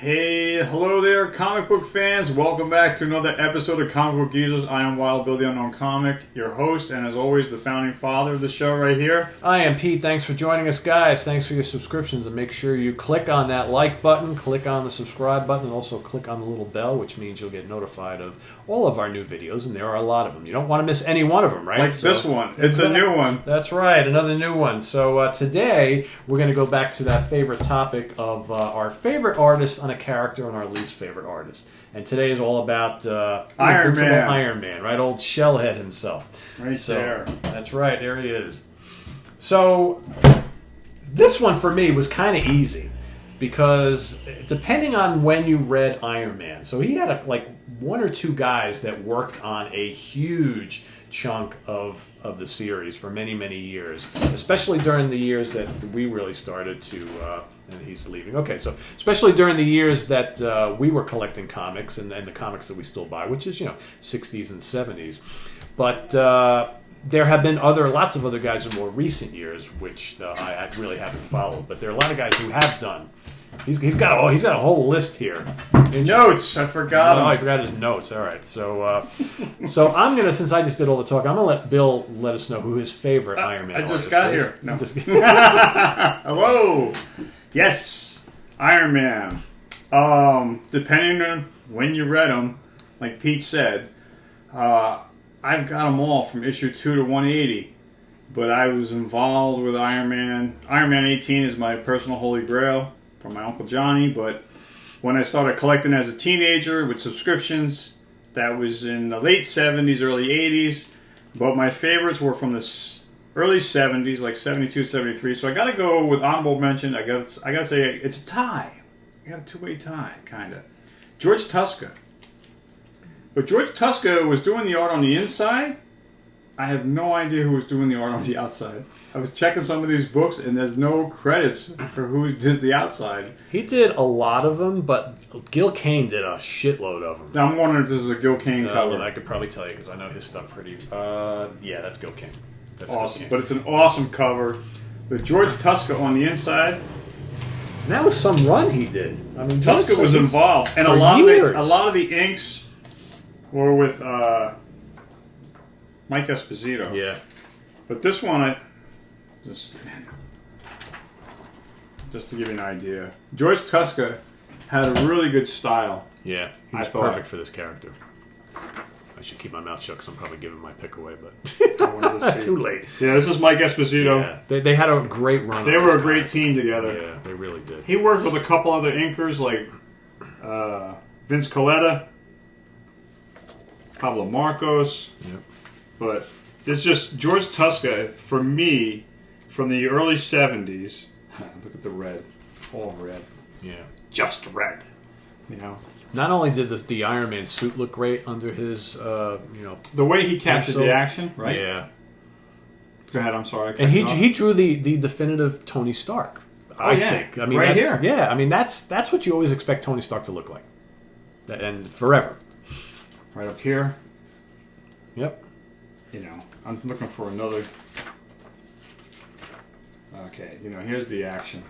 Hey, hello there, comic book fans. Welcome back to another episode of Comic Book Geezers. I am Wild Bill the Unknown Comic, your host, and as always, the founding father of the show right here. I am Pete. Thanks for joining us, guys. Thanks for your subscriptions, and make sure you click on that like button, click on the subscribe button, and also click on the little bell, which means you'll get notified of all of our new videos, and there are a lot of them. You don't want to miss any one of them, right? Like this one. It's a new one. That's right, another new one. So today, we're going to go back to that favorite topic of our favorite artist on a character and our least favorite artist. And today is all about Iron Man, right? Old Shellhead himself. Right there. That's right, there he is. So, this one for me was kind of easy because depending on when you read Iron Man, so he had like one or two guys that worked on a huge chunk of the series for many, many years, especially during the years that we really started to, and he's leaving. Okay, so especially during the years that we were collecting comics and the comics that we still buy, which is, 60s and 70s. But there have been lots of other guys in more recent years, which I really haven't followed. But there are a lot of guys who have done. He's got a whole list here. Notes. I forgot him. Oh, I forgot his notes. All right, so I'm gonna, since I just did all the talk, I'm gonna let Bill let us know who his favorite Iron Man I just artist got is. here. No. I'm just Hello. Yes, Iron Man. Depending on when you read them, like Pete said, I've got them all from issue 2 to 180. But I was involved with Iron Man. Iron Man 18 is my personal holy grail from my Uncle Johnny, but when I started collecting as a teenager with subscriptions, that was in the late 70s, early 80s, but my favorites were from the early 70s, like 72, 73, so I gotta go with honorable mention. I gotta say it's a tie. I got a two-way tie, kinda. George Tuska. But George Tuska was doing the art on the inside. I have no idea who was doing the art on the outside. I was checking some of these books, and there's no credits for who did the outside. He did a lot of them, but Gil Kane did a shitload of them. Now, I'm wondering if this is a Gil Kane cover. I could probably tell you because I know his stuff pretty. Yeah, that's Gil Kane. That's awesome, Gil Kane. but it's an awesome cover with George Tuska on the inside. And that was some run he did. I mean, Tuska was involved, and a lot of the inks were with Mike Esposito. Yeah. But this one, just to give you an idea, George Tuska had a really good style. Yeah, he was perfect for this character. I should keep my mouth shut because I'm probably giving my pick away, but too late. Yeah, this is Mike Esposito. Yeah, they had a great run. They were a great team together. Yeah, they really did. He worked with a couple other inkers like Vince Coletta, Pablo Marcos. Yep. But it's just George Tuska, for me, from the early 70s. Look at the red. All red. Yeah. Just red. Not only did the Iron Man suit look great under his, the way he captured the action, right? Yeah. Go ahead, I'm sorry. And he drew the definitive Tony Stark, I think. I mean, right here. Yeah, I mean, that's what you always expect Tony Stark to look like. And forever. Right up here. Yep. I'm looking for another. Okay, here's the action.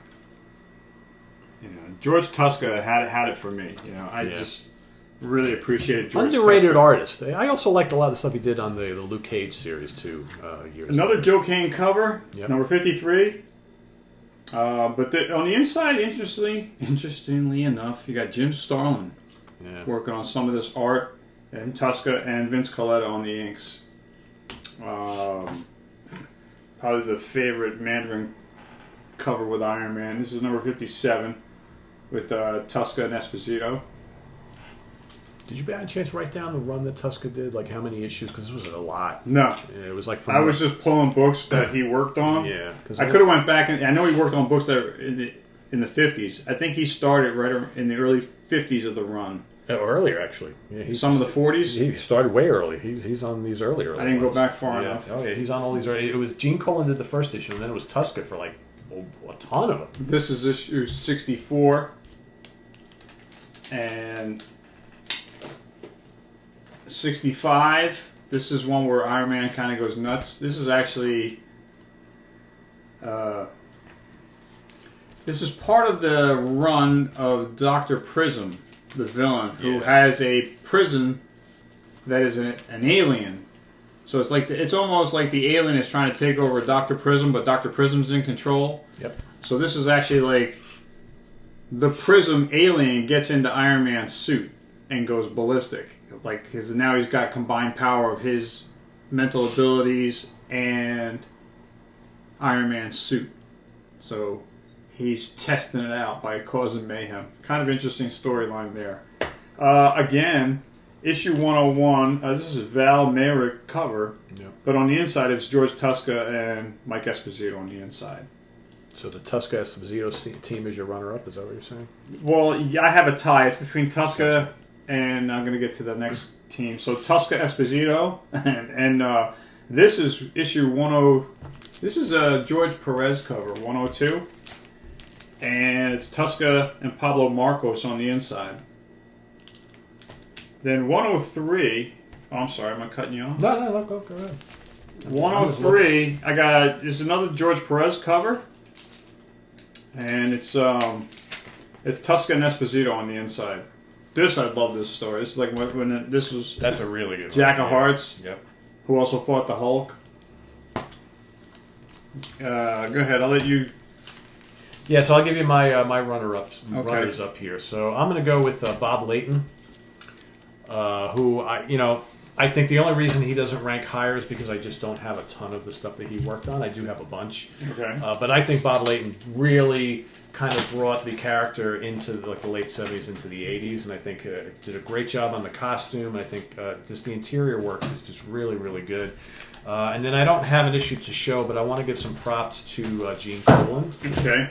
George Tuska had it for me. I just really appreciated George Underrated Tuska. artist. I also liked a lot of the stuff he did on the Luke Cage series too. Another ago. Gil Kane cover, yep. number 53. But on the inside, interestingly enough, you got Jim Starlin working on some of this art, and Tuska and Vince Coletta on the inks. Probably the favorite Mandarin cover with Iron Man. This is number 57 with Tuska and Esposito. Did you by any chance write down the run that Tuska did? Like how many issues? Because this was a lot. No. Yeah, it was like I was just pulling books that he worked on. Yeah. I could have went back and I know he worked on books that are in the 50s. I think he started right in the early 50s of the run. Earlier, actually. Yeah, some of the 40s? He started way early. He's on these earlier I didn't ones. go back far enough. Oh, yeah, he's on all these early. It was Gene Colan did the first issue, and then it was Tuska for like a ton of them. This is issue 64. And 65. This is one where Iron Man kind of goes nuts. This is actually This is part of the run of Dr. Prism, the villain, who has a prison that is an alien. So it's like it's almost like the alien is trying to take over Dr. Prism, but Dr. Prism's in control. Yep. So this is actually like the Prism alien gets into Iron Man's suit and goes ballistic. Like, because now he's got combined power of his mental abilities and Iron Man's suit. So he's testing it out by causing mayhem. Kind of interesting storyline there. Again, issue 101. This is Val Mayrick cover, but on the inside it's George Tuska and Mike Esposito on the inside. So the Tuska Esposito team is your runner-up. Is that what you're saying? Well, I have a tie. It's between Tuska and I'm going to get to the next team. So Tuska Esposito, and this is issue 10. This is a George Perez cover, 102, and it's Tuska and Pablo Marcos on the inside. Then 103. Oh, I'm sorry, am I cutting you off? No, go ahead. 103. I got this is another George Perez cover, and it's Tuska and Esposito on the inside. I love this story. This is like when this was. That's a really good Jack one. of Hearts. Yep. Who also fought the Hulk. Go ahead. I'll let you. Yeah, so I'll give you my my runners up here. So I'm going to go with Bob Layton, who I think the only reason he doesn't rank higher is because I just don't have a ton of the stuff that he worked on. I do have a bunch. Okay. But I think Bob Layton really kind of brought the character into the late 70s into the 80s, and I think did a great job on the costume. I think just the interior work is just really, really good. And then I don't have an issue to show, but I want to give some props to Gene Colan,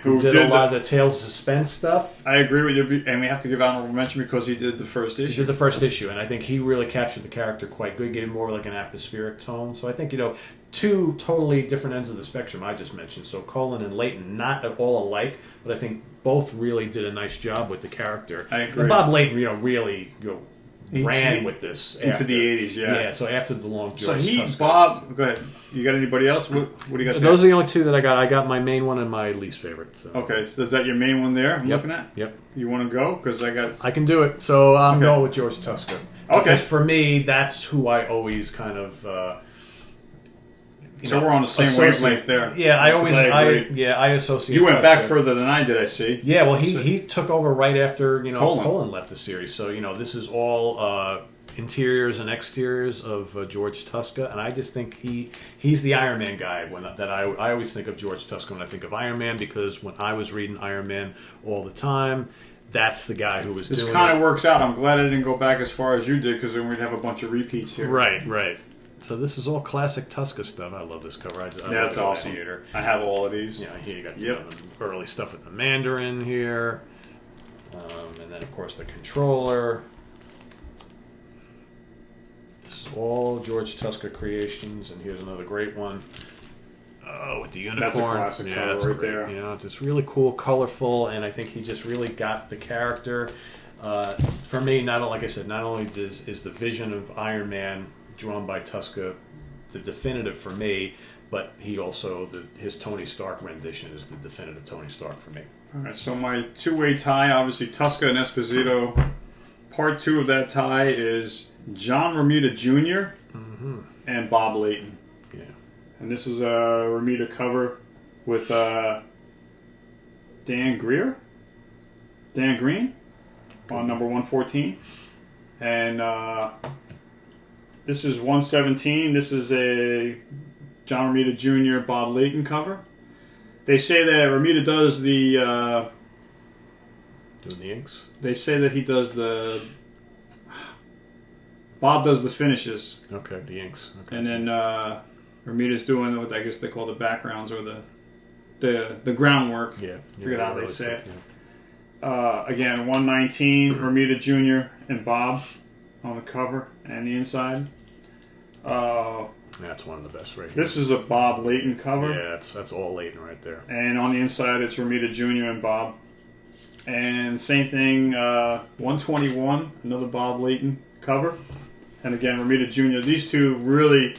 who did a lot of the Tales of Suspense stuff. I agree with you, and we have to give honorable mention because he did the first issue. He did the first issue, and I think he really captured the character quite good, gave him more like an atmospheric tone. So I think, two totally different ends of the spectrum I just mentioned. So Colan and Layton, not at all alike, but I think both really did a nice job with the character. I agree. And Bob Layton, really ran with this into the 80s. Yeah, so after the long George Tuska. Bob, go ahead. You got anybody else? What do you got there? Those are the only two that I got. I got my main one and my least favorite. So. Okay, so is that your main one there I'm looking at? Yep. You want to go? Because I can do it. So I'm going with George Tuska. Okay. Because for me, that's who I always kind of... so we're on the same wavelength there. Yeah, I associate. You went Tuska. back further than I did, I see. Yeah, well, he took over right after Colan left the series. So this is all interiors and exteriors of George Tuska, and I just think he's the Iron Man guy. I always think of George Tuska when I think of Iron Man, because when I was reading Iron Man all the time, that's the guy who was doing it. This kind of works out. I'm glad I didn't go back as far as you did, because then we'd have a bunch of repeats here. Right. So this is all classic Tuska stuff. I love this cover. That's awesome. I have all of these. Yeah, here you got the early stuff with the Mandarin here, and then of course the controller. This is all George Tuska creations, and here's another great one. Oh, with the unicorn. That's a classic cover right there. Just really cool, colorful, and I think he just really got the character. For me, not only is the vision of Iron Man drawn by Tuska the definitive for me, but he also his Tony Stark rendition is the definitive Tony Stark for me. All right, so my two-way tie, obviously Tuska and Esposito. Part 2 of that tie is John Romita Jr. And Bob Layton. Yeah. And this is a Romita cover with Dan Green on number 114. And this is 117. This is a John Romita Jr. Bob Layton cover. They say that Romita does the... doing the inks? They say that he does the... Bob does the finishes. Okay, the inks. Okay. And then Romita's doing what I guess they call the backgrounds or the groundwork. Yeah. I forget how they say it. Yeah. Again, 119, Romita Jr. and Bob on the cover and the inside. That's one of the best right here. This is a Bob Layton cover. Yeah, that's all Layton right there. And on the inside, it's Romita Jr. and Bob. And same thing, 121, another Bob Layton cover. And again, Romita Jr. These two really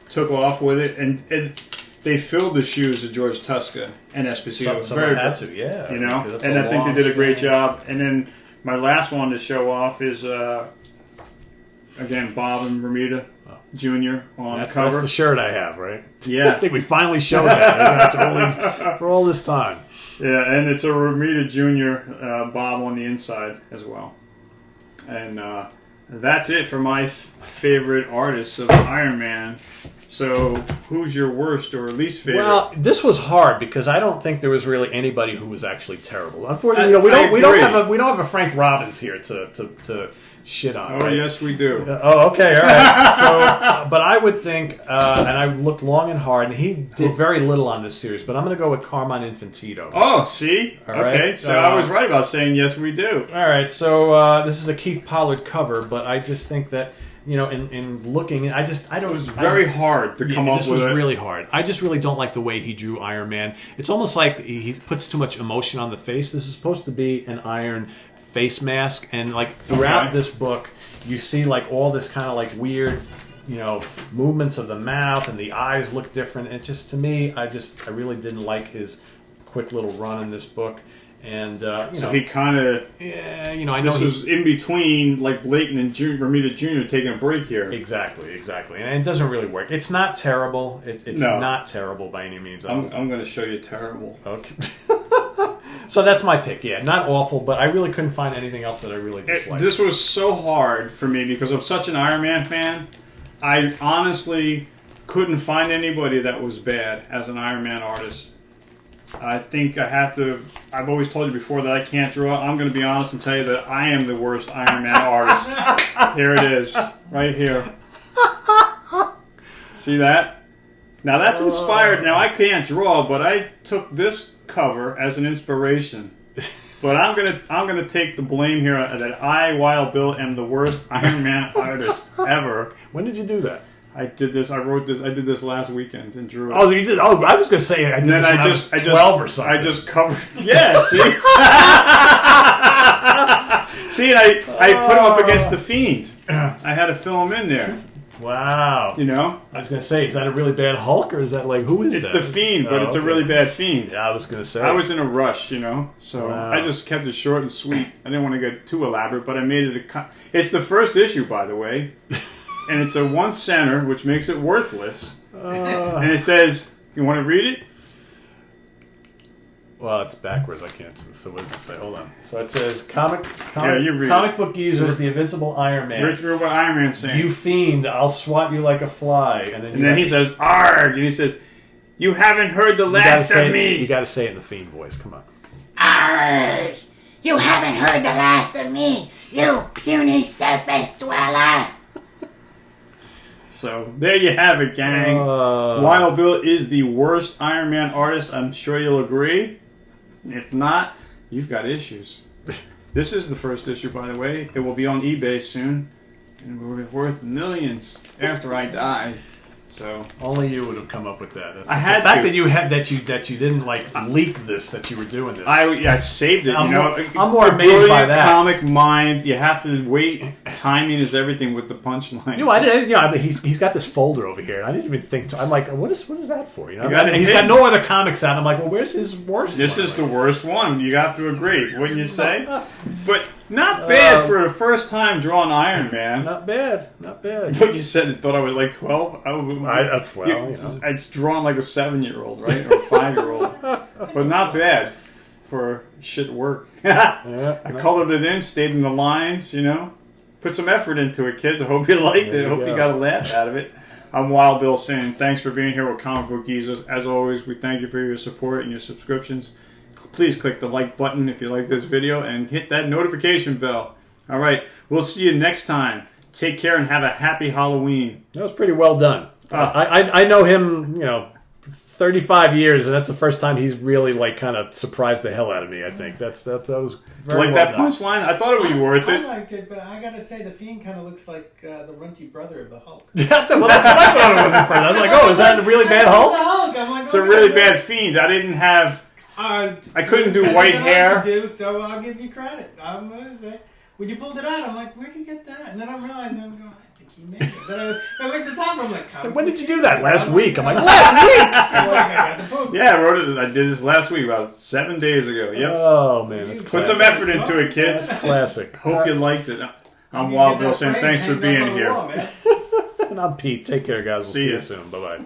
took off with it. And they filled the shoes of George Tuska and Esposito. Someone had to, yeah. You know, and I think they did a great job. And then my last one to show off is, again, Bob and Romita Jr. on the cover. That's the shirt I have, right? Yeah. I think we finally showed that for all this time. Yeah, and it's a Romita Jr. Bob on the inside as well. And that's it for my favorite artists of Iron Man. So, who's your worst or least favorite? Well, this was hard because I don't think there was really anybody who was actually terrible. Unfortunately, we don't have a Frank Robbins here to shit on. Oh, right? Yes, we do. Okay, all right. So, but I would think, and I looked long and hard, and he did very little on this series. But I'm going to go with Carmine Infantino. Oh, see, all right? Okay. So I was right about saying yes, we do. All right. So this is a Keith Pollard cover, but I just think that. In looking, I don't. It was very hard to come up with. This was really hard. I just really don't like the way he drew Iron Man. It's almost like he puts too much emotion on the face. This is supposed to be an iron face mask, and like throughout this book, you see like all this kind of like weird, movements of the mouth and the eyes look different. And just to me, I really didn't like his quick little run in this book. And so he kind of, I know this was in between like Layton and Romita Jr. taking a break here. Exactly, and it doesn't really work. It's not terrible. It's not terrible by any means. I'm going to show you terrible. Okay. So that's my pick. Yeah, not awful, but I really couldn't find anything else that I really disliked. This was so hard for me because I'm such an Iron Man fan. I honestly couldn't find anybody that was bad as an Iron Man artist. I think I have to. I've always told you before that I can't draw. I'm going to be honest and tell you that I am the worst Iron Man artist. Here it is, right here. See that? Now that's inspired. Now I can't draw, but I took this cover as an inspiration. But I'm gonna take the blame here that I, Wild Bill, am the worst Iron Man artist ever. When did you do that? I did this. I wrote this. I did this last weekend and drew it. Oh, you did? Oh, I was going to say I did this when I was 12 or something. I just covered. Yeah, see. See, and I put him up against the Fiend. I had to fill him in there. Wow. I was going to say, is that a really bad Hulk or is that like who is that? It's the Fiend, but it's a really bad Fiend. Yeah, I was going to say. I was in a rush, so I just kept it short and sweet. I didn't want to get too elaborate, but I made it it's the first issue, by the way. And it's a one center, which makes it worthless. And it says, you want to read it? Well, it's backwards. I can't. So what does it say? Hold on. So it says, comic book users, the Invincible Iron Man. Rich Robot Iron Man saying, "You fiend, I'll swat you like a fly." And then he says, "Arg!" And he says, "You haven't heard the last of me." You got to say it in the Fiend voice. Come on. Arg! You haven't heard the last of me, you puny surface dweller. So there you have it, gang. Wild Bill is the worst Iron Man artist. I'm sure you'll agree. If not, you've got issues. This is the first issue, by the way. It will be on eBay soon, and will be worth millions after I die. So only you would have come up with that. I had the fact that you didn't like leak this, that you were doing this. I saved it. I'm more amazed by that. Comic mind. You have to wait. Timing is everything with the punchline. I mean, he's got this folder over here. I didn't even think. I'm like, what is that for? He's got no other comics out. I'm like, well, where's his worst? This is the worst one. You have to agree, wouldn't you say? But not bad for the first time drawing Iron Man. Not bad. But you said it thought I was like 12. It's drawn like a 7-year-old, right, or a 5-year-old, but not bad for shit work. I colored it in, stayed in the lines, put some effort into it, kids. I hope you liked it. I hope you got a laugh out of it. I'm Wild Bill saying thanks for being here with Comic Book Geezers. As always, we thank you for your support and your subscriptions. Please click the like button if you like this video and hit that notification bell. All right, we'll see you next time. Take care and have a happy Halloween. That was pretty well done. I know him, 35 years, and that's the first time he's really kind of surprised the hell out of me. I think that was very that punchline. I thought it would be worth it. I liked it, but I gotta say the Fiend kind of looks like the runty brother of the Hulk. Well, that's what I thought it was at first. I was like, oh, is that a really bad Hulk? I'm like, it's a really bad Fiend. I didn't have. I couldn't do white hair. So I'll give you credit. I'm gonna say when you pulled it out, I'm like, where'd you get that? And then I'm realizing, I'm going, I think he made it. Then I looked at the top and I'm like, When did you do that? Last week. I'm like, last week? I was like, I got the book. Yeah, I wrote it. I did this last week, about 7 days ago. Yep. Oh, man. That's Put classic. some effort into it, kids. Classic. Hope you liked it. I'm You Wild get Bill that saying frame thanks for hanging up being on the here. wall, man. And I'm Pete. Take care, guys. We'll See see you ya. soon. Bye-bye.